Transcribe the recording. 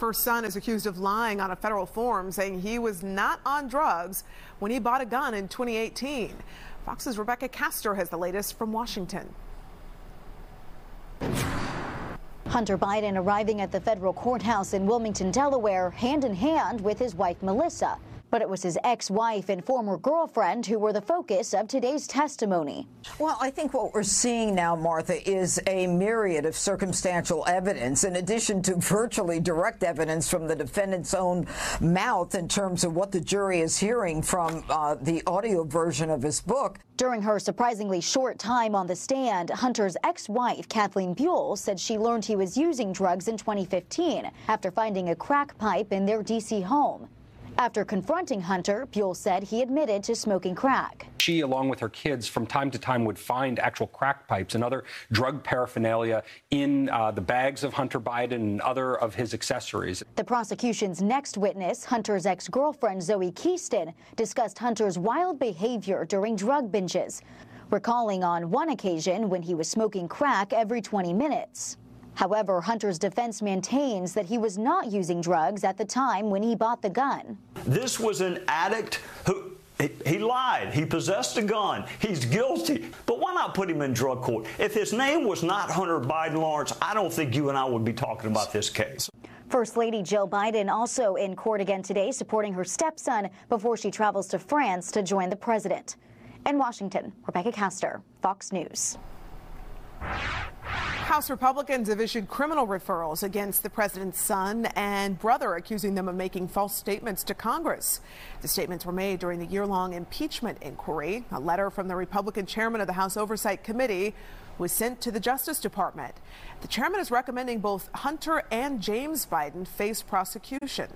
first son is accused of lying on a federal form, saying he was not on drugs when he bought a gun in 2018. Fox's Rebecca Castor has the latest from Washington. Hunter Biden arriving at the federal courthouse in Wilmington, Delaware, hand in hand with his wife, Melissa. But it was his ex-wife and former girlfriend who were the focus of today's testimony. Well, I think what we're seeing now, Martha, is a myriad of circumstantial evidence, in addition to virtually direct evidence from the defendant's own mouth in terms of what the jury is hearing from the audio version of his book. During her surprisingly short time on the stand, Hunter's ex-wife, Kathleen Buell, said she learned he was using drugs in 2015 after finding a crack pipe in their D.C. home. After confronting Hunter, Buell said he admitted to smoking crack. She, along with her kids, from time to time would find actual crack pipes and other drug paraphernalia in the bags of Hunter Biden and other of his accessories. The prosecution's next witness, Hunter's ex-girlfriend Zoe Keaston, discussed Hunter's wild behavior during drug binges, recalling on one occasion when he was smoking crack every 20 minutes. However, Hunter's defense maintains that he was not using drugs at the time when he bought the gun. This was an addict who he lied. He possessed a gun. He's guilty. But why not put him in drug court? If his name was not Hunter Biden Lawrence, I don't think you and I would be talking about this case. First Lady Jill Biden also in court again today, supporting her stepson before she travels to France to join the president. In Washington, Rebecca Castor, Fox News. House Republicans have issued criminal referrals against the president's son and brother, accusing them of making false statements to Congress. The statements were made during the year-long impeachment inquiry. A letter from the Republican chairman of the House Oversight Committee was sent to the Justice Department. The chairman is recommending both Hunter and James Biden face prosecution.